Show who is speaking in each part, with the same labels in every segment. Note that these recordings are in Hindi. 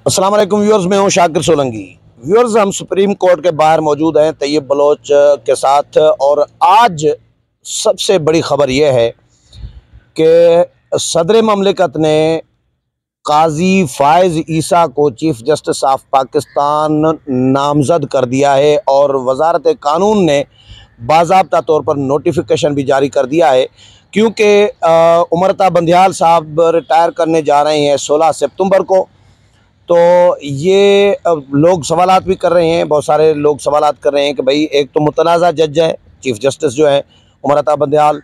Speaker 1: अस्सलाम वालेकुम व्यूअर्स, मैं हूं शाकिर सोलंकी। व्यूअर्स, हम सुप्रीम कोर्ट के बाहर मौजूद हैं तैयब बलोच के साथ, और आज सबसे बड़ी ख़बर यह है कि सदर ममलिकत ने काजी फ़ाइज़ ईसा को चीफ जस्टिस ऑफ पाकिस्तान नामज़द कर दिया है और वज़ारत कानून ने बाज़ाब्ता तौर पर नोटिफिकेशन भी जारी कर दिया है, क्योंकि उमरता बंदियाल साहब रिटायर करने जा रहे हैं 16 सितंबर को। तो ये लोग सवालात भी कर रहे हैं, बहुत सारे लोग सवालात कर रहे हैं कि भाई एक तो मुतनाज़ा जज है चीफ जस्टिस जो है उमरता बंदियाल,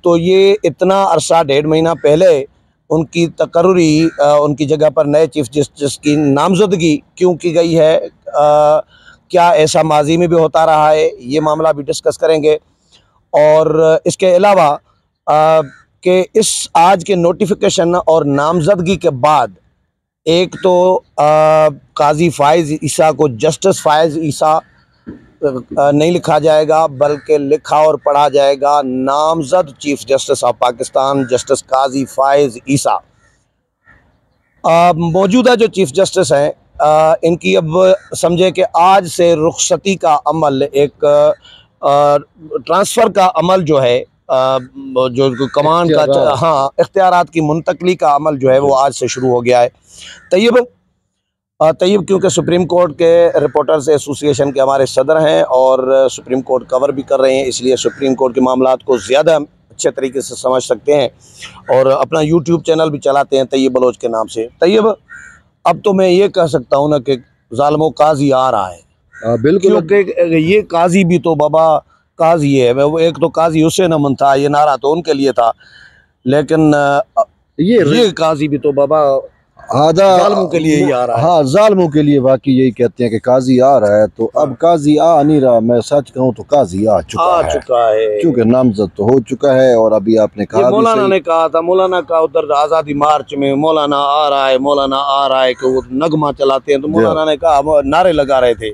Speaker 1: तो ये इतना अरसा 1.5 महीना पहले उनकी तकर्री उनकी जगह पर नए चीफ जस्टिस की नामजदगी क्यों की गई है, क्या ऐसा माजी में भी होता रहा है, ये मामला भी डिस्कस करेंगे। और इसके अलावा कि इस आज के नोटिफिकेशन और नामजदगी के बाद एक तो काजी फ़ाइज़ ईसा को जस्टिस फ़ाइज़ ईसा नहीं लिखा जाएगा, बल्कि लिखा और पढ़ा जाएगा नामज़द chief justice of Pakistan justice Qazi Faez Isa. मौजूदा जो चीफ जस्टिस हैं, इनकी अब समझे कि आज से रुखसती का अमल, एक ट्रांसफ़र का अमल जो है, जो कमान का, हाँ, इख्तियारात की मुंतकली का अमल जो है वो आज से शुरू हो गया है। तैयब क्योंकि सुप्रीम कोर्ट के रिपोर्टर्स एसोसिएशन के हमारे सदर हैं और सुप्रीम कोर्ट कवर भी कर रहे हैं, इसलिए सुप्रीम कोर्ट के मामलात को ज़्यादा अच्छे तरीके से समझ सकते हैं और अपना यूट्यूब चैनल भी चलाते हैं तैयब बलोच के नाम से। तैयब, अब तो मैं ये कह सकता हूँ ना कि ज़ालिमो काजी आ रहा है। बिल्कुल, क्योंकि ये काजी भी तो बाबा काजी है। वो एक तो काजी हुसैन अमन था, ये नारा तो उनके लिए था, लेकिन ये काजी भी तो बाबा जालिमों के लिए ही आ रहा है।
Speaker 2: हाँ, जालिमों के लिए वाकई यही कहते हैं कि काजी आ रहा है, तो अब काजी आ नहीं रहा। मैं सच कहूँ तो काजी आ चुका है, क्योंकि नामजद तो हो चुका है। और अभी आपने कहा,
Speaker 1: मौलाना ने कहा था, मौलाना का उधर आज़ादी मार्च में मौलाना आ रहा है, मौलाना आ रहा है, कि वो नगमा चलाते हैं, तो मौलाना ने कहा, नारे लगा रहे थे।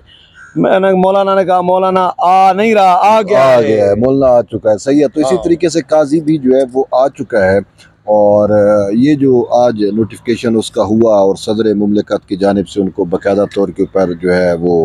Speaker 1: मैंने मौलाना ने कहा मौलाना आ नहीं रहा, आ गया
Speaker 2: है, मौलाना आ चुका है। सही है। तो इसी तरीके से काजी भी जो है वो आ चुका है। और ये जो आज नोटिफिकेशन उसका हुआ और सदर मुमलिकत की जानिब से उनको बाकायदा तौर के ऊपर जो है वो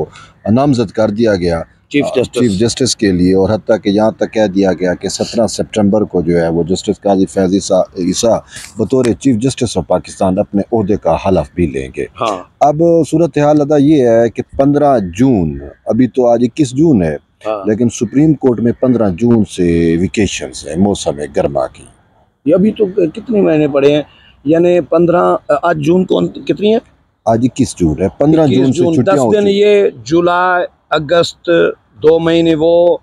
Speaker 2: नामजद कर दिया गया चीफ जस्टिस के लिए, और हत्ता कि यहाँ तक कह दिया गया कि 17 सितंबर को जो है वो जस्टिस काजी फ़ाइज़ ईसा बतौर चीफ जस्टिस ऑफ पाकिस्तान अपने ओहदे का हलफ भी लेंगे।
Speaker 1: हाँ।
Speaker 2: अब सूरत हाल अदा ये है कि 15 जून, अभी तो आज 21 जून है,
Speaker 1: हाँ।
Speaker 2: लेकिन सुप्रीम कोर्ट में 15 जून से वेकेशंस है मौसम गर्मा की।
Speaker 1: ये अभी तो कितने महीने पड़े हैं, यानी 15, आज जून कौन कितनी है?
Speaker 2: आज 21 जून है। 15 जून से
Speaker 1: 10 दिन ये जुलाई अगस्त 2 महीने वो,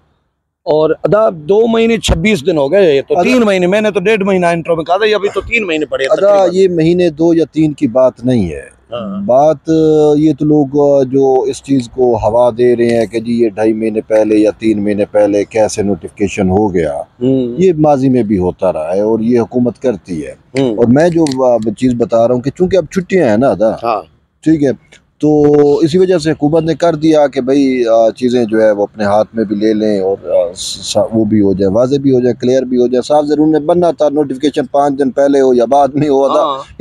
Speaker 1: और अदा 2 महीने 26 दिन हो गए। ये तो 3 महीने, मैंने तो 1.5 महीना इंट्रो में कहा था, अभी तो 3 महीने पड़े।
Speaker 2: अदा ये महीने 2 या 3 की बात नहीं है। बात ये तो लोग जो इस चीज़ को हवा दे रहे हैं कि जी ये 2.5 महीने पहले या 3 महीने पहले कैसे नोटिफिकेशन हो गया, ये माजी में भी होता रहा है और ये हुकूमत करती है। और मैं जो चीज़ बता रहा हूँ कि चूंकि अब छुट्टियां हैं ना अदा, ठीक है, तो इसी वजह से हुकूमत ने कर दिया कि भाई चीज़ें जो है वो अपने हाथ में भी ले लें और वो भी हो जाए, वाज़े भी हो जाए, क्लियर भी हो जाए। साफ ज़रूर ने बनना था नोटिफिकेशन 5 दिन पहले हो या बाद में हो,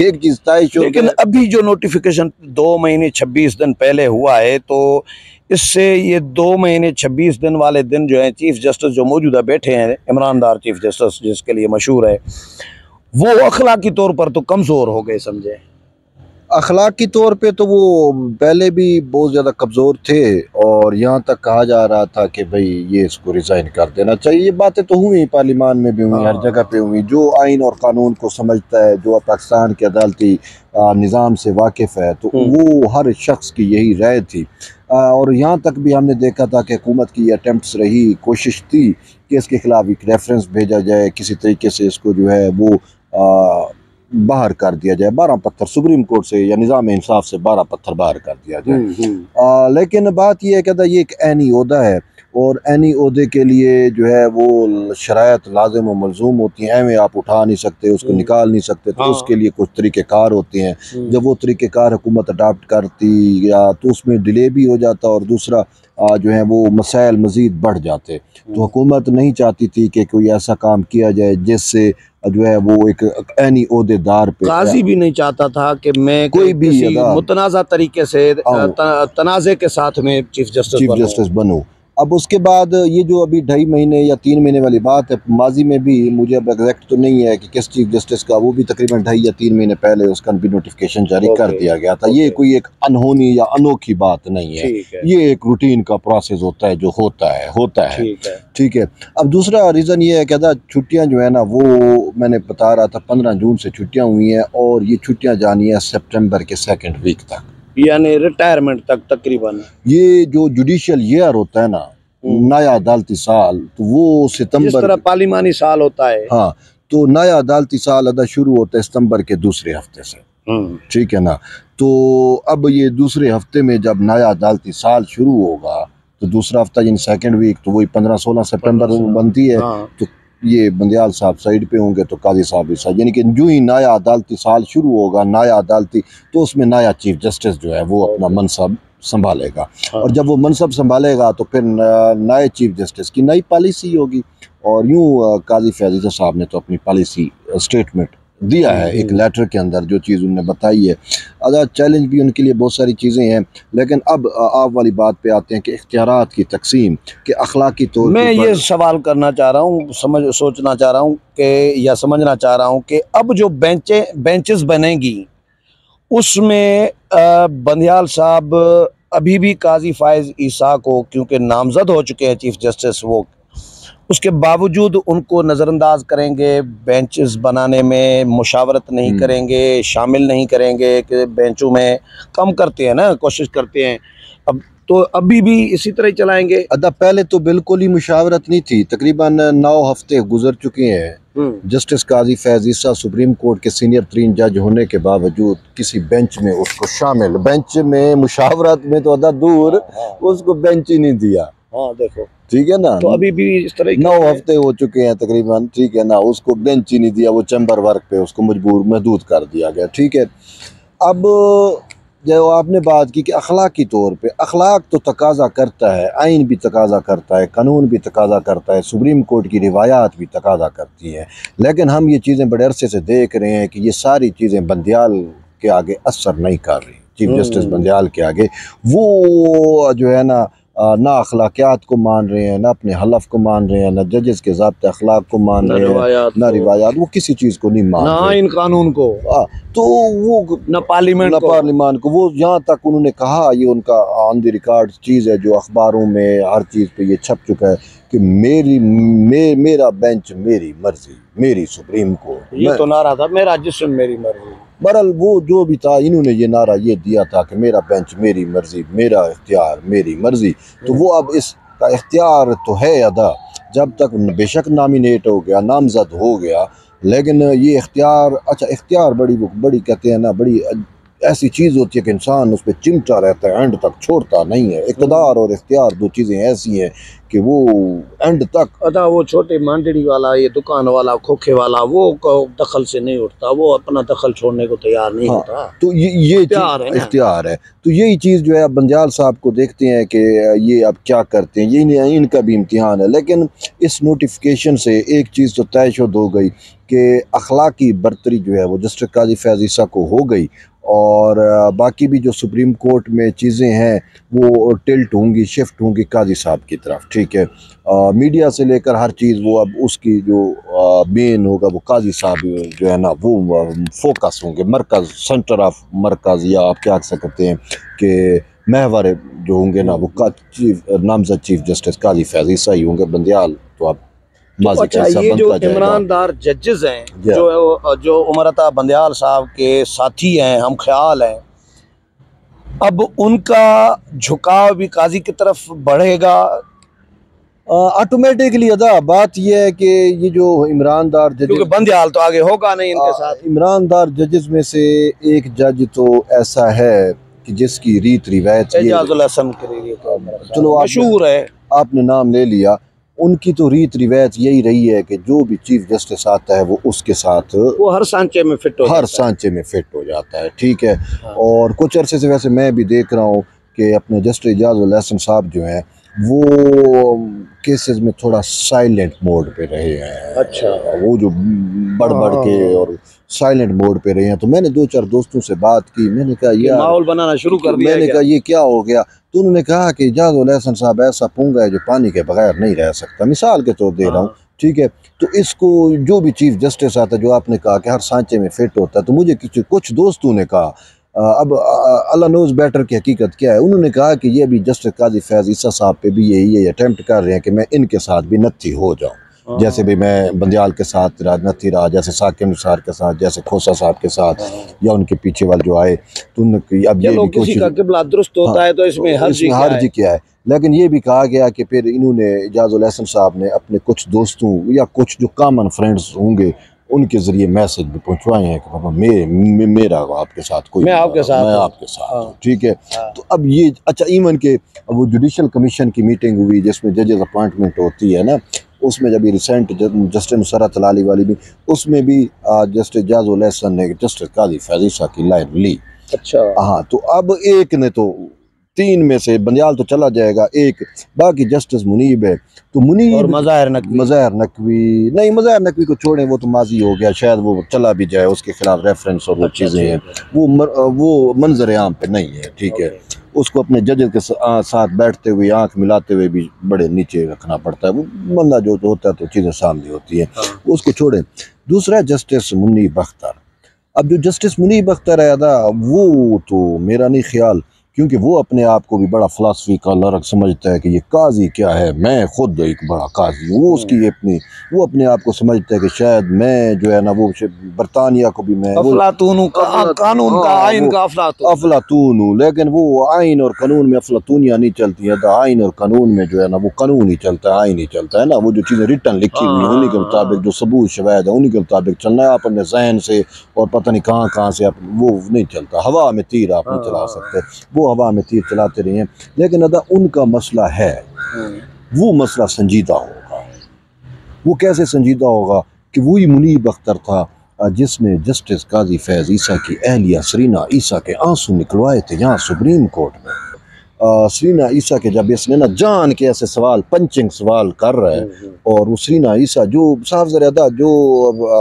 Speaker 2: एक चीज़ तय हो।
Speaker 1: लेकिन अभी जो नोटिफिकेशन 2 महीने 26 दिन पहले हुआ है, तो इससे ये 2 महीने 26 दिन वाले दिन जो है चीफ जस्टिस जो मौजूदा बैठे हैं, ईमानदार चीफ जस्टिस जिसके लिए मशहूर है, वो अखलाकी तौर पर तो कमज़ोर हो गए समझे।
Speaker 2: अखलाकी तौर पे तो वो पहले भी बहुत ज़्यादा कमज़ोर थे और यहाँ तक कहा जा रहा था कि भाई ये इसको रिज़ाइन कर देना चाहिए। ये बातें तो हुई, पार्लियामान में भी हुई, हर जगह पे हुई। जो आइन और कानून को समझता है, जो पाकिस्तान के अदालती निज़ाम से वाकिफ़ है, तो वो हर शख्स की यही राय थी। और यहाँ तक भी हमने देखा था कि हुकूमत की अटेम्प्ट्स रही, कोशिश थी कि इसके खिलाफ एक रेफरेंस भेजा जाए, किसी तरीके से इसको जो है वो बाहर कर दिया जाए, 12 पत्थर सुप्रीम कोर्ट से या निज़ाम इंसाफ से 12 पत्थर बाहर कर दिया जाए। लेकिन बात यह है कि ये एक ऐनी ओहदा है और ऐनी ओहदे के लिए जो है वो शरायत लाजिम और मलजूम होती हैं। एवं आप उठा नहीं सकते, उसको निकाल नहीं सकते, तो उसके लिए कुछ तरीक़ेकार होते हैं। जब वो तरीक़ेकार हुकूमत अडाप्ट करती या तो उसमें डिले भी हो जाता और दूसरा जो है वो मसाइल मज़ीद बढ़ जाते। तो हुकूमत नहीं चाहती थी कि कोई ऐसा काम किया जाए जिससे जो है वो एक ऐनी ओहदेदार पे,
Speaker 1: काजी भी नहीं चाहता था कि मैं
Speaker 2: कोई भी
Speaker 1: किसी मुतनाज़ा तरीके से तनाज़े के साथ में चीफ जस्टिस
Speaker 2: बनूं। अब उसके बाद ये जो अभी 2.5 महीने या 3 महीने वाली बात है, माजी में भी मुझे अब एग्जैक्ट तो नहीं है कि किस चीफ जस्टिस का, वो भी तकरीबन 2.5 या 3 महीने पहले उसका भी नोटिफिकेशन जारी कर दिया गया था। ये कोई एक अनहोनी या अनोखी बात नहीं है, ये एक रूटीन का प्रोसेस होता है जो होता है। ठीक है। अब दूसरा रीज़न ये है कि अदा छुट्टियाँ जो है ना, वो मैंने बता रहा था 15 जून से छुट्टियाँ हुई हैं और ये छुट्टियाँ जानी है सितंबर के 2nd वीक तक,
Speaker 1: यानी रिटायरमेंट तक तकरीबन।
Speaker 2: ये जो जुडिशियल ईयर होता है ना, नया अदालती साल, तो वो सितंबर,
Speaker 1: जिस तरह पार्लिमानी साल होता है,
Speaker 2: हाँ, तो नया अदालती साल अदा शुरू होता है सितंबर के दूसरे हफ्ते से। ठीक है ना। तो अब ये दूसरे हफ्ते में जब नया अदालती साल शुरू होगा तो दूसरा हफ्ता यानी 2nd वीक, तो वही 15-16 सितंबर बनती है। तो ये बंदियाल साहब साइड पे होंगे तो काजी साहब इस साइड, यानी कि जो ही नया अदालती साल शुरू होगा नया अदालती, तो उसमें नया चीफ जस्टिस जो है वो अपना मनसब संभालेगा। और जब वो मनसब संभालेगा तो फिर नए चीफ जस्टिस की नई पॉलिसी होगी। और यूँ काजी फैज़ साहब ने तो अपनी पॉलिसी स्टेटमेंट दिया है एक लेटर के अंदर, जो चीज़ उन्होंने बताई है। अगर चैलेंज भी उनके लिए बहुत सारी चीज़ें हैं, लेकिन अब आप वाली बात पे आते हैं कि इख्तियारात की तकसीम के अखलाकी तौर
Speaker 1: मैं ये सवाल करना चाह रहा हूँ, सोचना चाह रहा हूँ कि या समझना चाह रहा हूँ कि अब जो बेंचेस बनेंगी उसमें बंदियाल साहब अभी भी काजी फ़ाइज़ ईसा को, क्योंकि नामज़द हो चुके हैं चीफ जस्टिस, वो उसके बावजूद उनको नज़रअंदाज करेंगे, बेंचेस बनाने में मुशावरत नहीं करेंगे, शामिल नहीं करेंगे, कि बेंचों में कम करते हैं ना, कोशिश करते हैं। अब तो अभी भी इसी तरह ही चलाएंगे।
Speaker 2: अदा पहले तो बिल्कुल ही मुशावरत नहीं थी, तकरीबन 9 हफ्ते गुजर चुके हैं। जस्टिस काजी फैज़ ईसा सुप्रीम कोर्ट के सीनियर तरीन जज होने के बावजूद किसी बेंच में उसको शामिल, बेंच में मुशावरत में तो अदा दूर, उसको बेंच ही नहीं दिया।
Speaker 1: हाँ देखो,
Speaker 2: ठीक है ना।
Speaker 1: तो अभी भी इस तरह
Speaker 2: 9 हफ्ते हो चुके हैं तकरीबन, ठीक है ना, उसको बेंच ही नहीं दिया, वो चैम्बर वर्क पे उसको महदूद कर दिया गया। ठीक है। अब जो आपने बात की कि अखलाकी तौर पे, अखलाक तो तकाजा करता है, आइन भी तकाजा करता है, कानून भी तकाजा करता है, सुप्रीम कोर्ट की रिवायात भी तकाजा करती हैं, लेकिन हम ये चीज़ें बड़े अरसे से देख रहे हैं कि ये सारी चीज़ें बंदियाल के आगे असर नहीं कर रही। चीफ जस्टिस बंदियाल के आगे वो जो है ना अखलाकियात को मान रहे हैं, ना अपने हलफ को मान रहे हैं, ना जजेस के ज़ाब्ते अखलाक को मान रहे हैं, ना रिवायात, वो किसी चीज़ को नहीं मान रहे,
Speaker 1: ना इन कानून को,
Speaker 2: तो वो
Speaker 1: ना पार्लियामेंट को।
Speaker 2: वो यहाँ तक उन्होंने कहा, ये उनका ऑन द रिकॉर्ड चीज़ है जो अखबारों में हर चीज़ पे ये छप चुका है कि मेरा बेंच मेरी मर्जी, मेरी सुप्रीम कोर्ट।
Speaker 1: ये तो नारा था, मेरा जिस्म मेरी मर्जी।
Speaker 2: बहरहाल वो जो भी था, इन्होंने ये नारा ये दिया था कि मेरा बेंच मेरी मर्जी, मेरा इख्तियार मेरी मर्जी। तो वो अब इसका इख्तियार तो है अदा, जब तक बेशक नॉमिनेट हो गया, नामजद हो गया, लेकिन ये इख्तियार, अच्छा इख्तियार बड़ी कहते हैं ना, बड़ी ऐसी चीज़ होती है कि इंसान उस पर चिमटा रहता है, एंड तक छोड़ता नहीं है। इक़्तिदार और इख्तियार दो चीज़ें ऐसी हैं कि वो एंड तक,
Speaker 1: अदा वो छोटे मांडड़ी वाला, ये दुकान वाला, खोखे वाला, वो दखल से नहीं उठता, वो अपना दखल छोड़ने को तैयार नहीं होता।
Speaker 2: तो ये इख्तियार है। तो यही चीज़ जो है बंदियाल साहब को देखते हैं कि ये अब क्या करते हैं, ये इनका भी इम्तिहान है। लेकिन इस नोटिफिकेशन से एक चीज़ तो तयशुद हो गई कि अखलाकी बरतरी जो है वो जस्टिस काजी फैज़ ईसा को हो गई, और बाकी भी जो सुप्रीम कोर्ट में चीज़ें हैं वो टिल्ट होंगी, शिफ्ट होंगी काजी साहब की तरफ। ठीक है। मीडिया से लेकर हर चीज़ वो अब उसकी जो मेन होगा वो काजी साहब जो है ना वो फोकस होंगे, मरकज़, सेंटर ऑफ मरकज़, या आप क्या कह सकते हैं कि महवर जो होंगे ना वो नामजद चीफ जस्टिस काजी फैज़ ईसा ही होंगे। बंदियाल तो आप
Speaker 1: तो अच्छा, ये जो ईमानदार जजेस हैं, जो उमरता बंदियाल साहब के साथी हैं, हम ख्याल हैं, अब उनका झुकाव भी काजी की तरफ बढ़ेगा
Speaker 2: ऑटोमेटिकली। अदा बात यह है कि ये जो ईमानदार जजेस,
Speaker 1: क्योंकि बंदियाल तो आगे होगा नहीं इनके साथ।
Speaker 2: ईमानदार जजेस में से एक जज तो ऐसा है कि जिसकी रीत रिवायत, चलो
Speaker 1: मशहूर है,
Speaker 2: आपने नाम ले लिया, उनकी तो रीत रिवायत यही रही है कि जो भी चीफ जस्टिस आता है वो उसके साथ
Speaker 1: वो हर सांचे में फिट
Speaker 2: हो जाता है। ठीक है। और कुछ अरसे से वैसे मैं भी देख रहा हूँ कि अपने जस्टिस इजाज़ुल हसन साहब जो हैं वो केसेस में थोड़ा साइलेंट मोड पे रहे हैं।
Speaker 1: अच्छा।
Speaker 2: वो जो बढ़ बढ़ के और साइलेंट मोड पे रहे हैं। तो मैंने 2-4 दोस्तों से बात की, मैंने कहा यार
Speaker 1: माहौल बनाना शुरू कर दिया।
Speaker 2: मैंने कहा ये क्या हो गया? तो उन्होंने कहा कि इजाज़ुल एहसन साहब ऐसा पूंगा है जो पानी के बगैर नहीं रह सकता। मिसाल के तौर दे रहा हूँ, ठीक है। तो इसको जो भी चीफ जस्टिस आता है, जो आपने कहा कि हर सांचे में फिट होता है, तो मुझे कुछ दोस्तों ने कहा, अब अल्लाह नोज बेटर की हकीकत क्या है, उन्होंने कहा कि ये भी जस्टिस काजी फैज़ ईसा साहब पे भी यही अटेम्प्ट कर रहे हैं कि मैं इनके साथ भी नत्थी हो जाऊँ। जैसे भी मैं बंदियाल के साथ नत्थी रहा, जैसे साकिब निसार के साथ, जैसे खोसा साहब के साथ, या उनके पीछे वाले जो आए, तो अब ये भी
Speaker 1: किसी का किबला दुरुस्त होता है तो इसमें
Speaker 2: हर्ज क्या है। लेकिन ये भी कहा गया कि फिर इन्होंने इजाज़ुल एहसन साहब ने अपने कुछ दोस्तों या कुछ जो कॉमन फ्रेंड्स होंगे उनके जरिए मैसेज भी पहुंचवाए हैं कि पापा मेरा आपके साथ कोई, मैं आपके साथ, ठीक है। तो अब ये अच्छा, इवन के वो जुडिशल कमीशन की मीटिंग हुई जिसमें जजेस अपॉइंटमेंट होती है ना, उसमें जब ये रिसेंट जस्टिस नुसरत लाली वाली भी, उसमें भी जस्टिस इजाज़ुल एहसन ने जस्टिस काजी फैज़ ईसा की लाइन ली। अच्छा। हाँ, तो अब एक ने तो 3 में से बंदियाल तो चला जाएगा, एक बाकी जस्टिस मुनीब है। तो मुनीब और मज़ाहिर नकवी नहीं, मज़ाहिर नकवी को छोड़ें, वो तो माजी हो गया, शायद वो चला भी जाए, उसके खिलाफ रेफरेंस और वो चीज़ें हैं, वो मंजर आम पे नहीं है, ठीक है। उसको अपने जजेस के साथ बैठते हुए आंख मिलाते हुए भी बड़े नीचे रखना पड़ता है। वो बंदा जो होता है तो चीज़ें सामने होती है, उसको छोड़ें। दूसरा जस्टिस मुनीब अख्तर। अब जो जस्टिस मुनीब अख्तर है ना, वो तो मेरा नहीं ख्याल, क्योंकि वो अपने आप को भी बड़ा फ़िलासफ़ी का लरक समझता है कि ये काजी क्या है, मैं खुद एक बड़ा काजी हूँ। वो अपने आप को समझता है कि शायद मैं जो है ना, वो बरतानिया को भी मैं अफलातून हूँ, लेकिन वो आइन और कानून में अफलातूनियाँ नहीं चलती है। आइन और कानून में जो है ना, वो कानून ही चलता है, आइन ही चलता है ना। वो जो चीज़ें रिटन लिखी हुई हैं उन्हीं के मुताबिक, जो सबूत शवाहिद है उन्हीं के मुताबिक चलना है। आप अपने जहन से और पता नहीं कहाँ से आप, वो नहीं चलता। हवा में तीर आप नहीं चला सकते, वो हवा में तीर चलाते रहे हैं। लेकिन अदा उनका मसला है, वो मसला संजीदा होगा। वो कैसे संजीदा होगा कि वही मुनीब अख्तर था जिसने जस्टिस काजी फैज़ ईसा की अहलिया सरीना ईसा के आंसू निकलवाए थे यहाँ सुप्रीम कोर्ट में। सरीना ईसा के जब इसने ना जान के ऐसे सवाल, पंचिंग सवाल कर रहा है, और वो सरीना ईसा जो साफ ज़रिया जो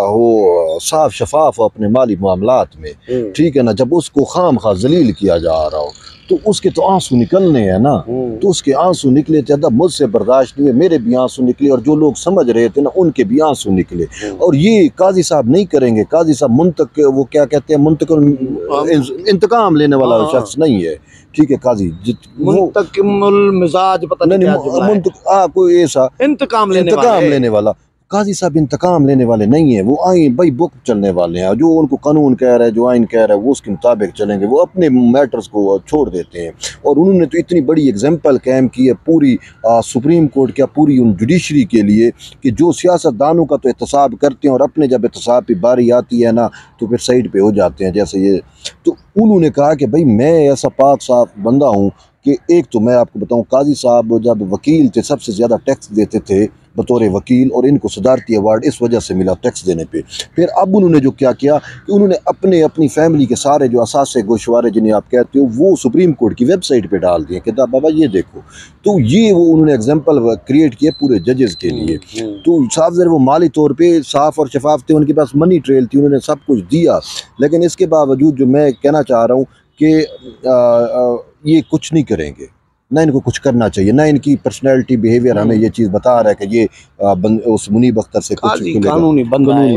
Speaker 2: हो साफ शफाफ हो अपने माली मामलात में, ठीक है ना, जब उसको खाम खा जलील किया जा रहा हो तो उसके तो आंसू निकलने हैं ना। तो उसके आंसू निकले थे, अदा मुझसे बर्दाश्त नहीं है, मेरे भी आंसू निकले, और जो लोग समझ रहे थे ना उनके भी आंसू निकले। और ये काजी साहब नहीं करेंगे। काजी साहब वो क्या कहते हैं, इंतकाम लेने वाला शख्स नहीं है, ठीक है। काजी मुंतकिमुल मिजाज, पता नहीं कोई ऐसा इंतकाम लेने वाला काजी साहब इंतकाम लेने वाले नहीं है। वो आइन भाई बुक चलने वाले हैं, जो उनको कानून कह रहा है, जो आइन कह रहा है, वो उसके मुताबिक चलेंगे। वो अपने मैटर्स को छोड़ देते हैं। और उन्होंने तो इतनी बड़ी एग्जाम्पल कायम की है पूरी सुप्रीम कोर्ट क्या पूरी उन जुडिशरी के लिए, कि जो सियासतदानों का तो एहतसाब करते हैं और अपने जब एहतसाब की बारी आती है ना तो फिर साइड पे हो जाते हैं, जैसे ये। तो उन्होंने कहा कि भाई मैं ऐसा पाक साफ बंदा हूँ कि एक तो मैं आपको बताऊँ, काजी साहब जब वकील थे सबसे ज़्यादा टैक्स देते थे बतौर वकील, और इनको सदारती अवार्ड इस वजह से मिला टैक्स देने पे। फिर अब उन्होंने जो क्या किया कि उन्होंने अपनी फैमिली के सारे जो असासे गोशवारे जिन्हें आप कहते हो, वो सुप्रीम कोर्ट की वेबसाइट पे डाल दिए कि बाबा ये देखो। तो ये वो उन्होंने एग्जाम्पल क्रिएट किए पूरे जजेस के लिए। तो साफ ज़रा वो माली तौर पर साफ़ और शफाफ थे, उनके पास मनी ट्रेल थी, उन्होंने सब कुछ दिया। लेकिन इसके बावजूद जो मैं कहना चाह रहा हूँ कि ये कुछ नहीं करेंगे, ना इनको कुछ करना चाहिए, ना इनकी पर्सनैलिटी बिहेवियर हमें ये चीज़ बता रहा है कि ये उस मुनीब अख्तर से कुछ कानूनी बंदा है।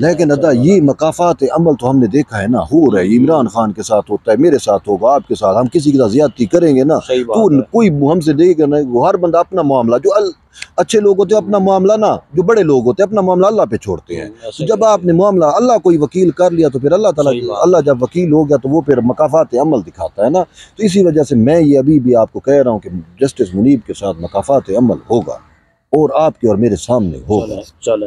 Speaker 2: लेकिन अदा ये मकाफात अमल तो हमने देखा है ना, हो रहा है। इमरान खान के साथ होता है, मेरे साथ होगा, आपके साथ, हम किसी के साथ ज्यादती करेंगे ना तो कोई हमसे देगा ना। हर बंदा अपना मामला, जो अच्छे लोग होते हैं अपना मामला ना, जो बड़े लोग होते हैं अपना मामला अल्लाह पे छोड़ते हैं। तो जब आपने मामला अल्लाह कोई वकील कर लिया तो फिर अल्लाह जब वकील हो गया तो वो फिर मकाफात अमल दिखाता है ना। तो इसी वजह से मैं ये अभी भी आपको कह रहा हूँ कि जस्टिस मुनीब के साथ मकाफात अमल होगा, और आपके और मेरे सामने होगा।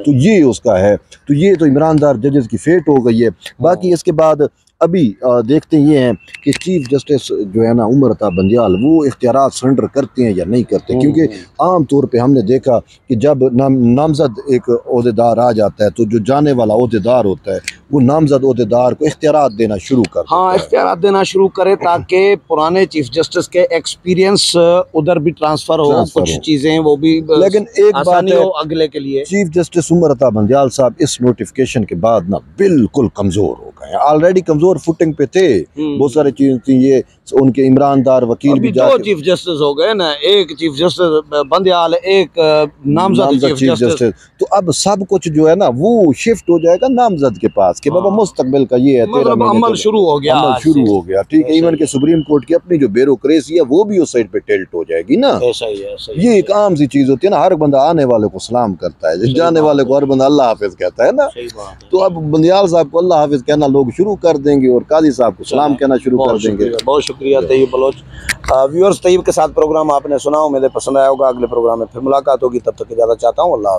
Speaker 2: तो ये उसका है। तो ये तो ईमानदार जजेस की फेट हो गई है। बाकी इसके बाद अभी देखते ये हैं कि चीफ जस्टिस जो है ना उमर अता बंदियाल वो इख्तियारात सरेंडर करते हैं या नहीं करते, क्योंकि आम तौर पे हमने देखा कि जब नामजद एक ओहदेदार आ जाता है तो जो जाने वाला ओहदेदार होता है वो नामजद ओहदेदार को इख्तियारात देना शुरू कर देता है।
Speaker 1: इख्तियारात देना शुरू करे ताकि पुराने चीफ जस्टिस के एक्सपीरियंस उधर भी ट्रांसफर हो, कुछ चीजें वो भी,
Speaker 2: लेकिन एक बात है
Speaker 1: अगले के लिए
Speaker 2: चीफ जस्टिस उमर अता बंदियाल साहब इस नोटिफिकेशन के बाद ना बिल्कुल कमजोर हो गए, ऑलरेडी कमजोर फुटिंग पे थे, बहुत सारी चीजें थी, ये उनके ईमरानदार वकील भी
Speaker 1: दो चीफ जस्टिस हो गए ना, एक चीफ जस्टिस बंदियाल, एक नामजद चीफ जस्टिस,
Speaker 2: तो अब सब कुछ जो है ना वो शिफ्ट हो जाएगा नामजद के पास कि बाबा मुस्तकबिल का ये है,
Speaker 1: मतलब अमल शुरू हो गया,
Speaker 2: ठीक है। इवन के सुप्रीम कोर्ट की अपनी जो ब्यूरोक्रेसी है वो भी उस साइड पे टिल्ट हो जाएगी ना।
Speaker 1: ऐसा ही है।
Speaker 2: ये एक आम सी चीज होती है ना, हर बंदा आने वाले को सलाम करता है, जाने वाले को हर बंदा अल्लाह हाफिज कहता है ना। तो अब बंदियाल साहब को अल्लाह हाफिज कहना लोग शुरू कर देंगे और काजी साहब को सलाम कहना शुरू कर देंगे।
Speaker 1: बहुत शुक्रिया तैयब बलोच। व्यूअर्स, तैयब के साथ प्रोग्राम आपने सुना, उम्मीद है पसंद आया होगा। अगले प्रोग्राम में फिर मुलाकात होगी, तब तक इजाजत चाहता हूँ। अल्लाह हाफिज।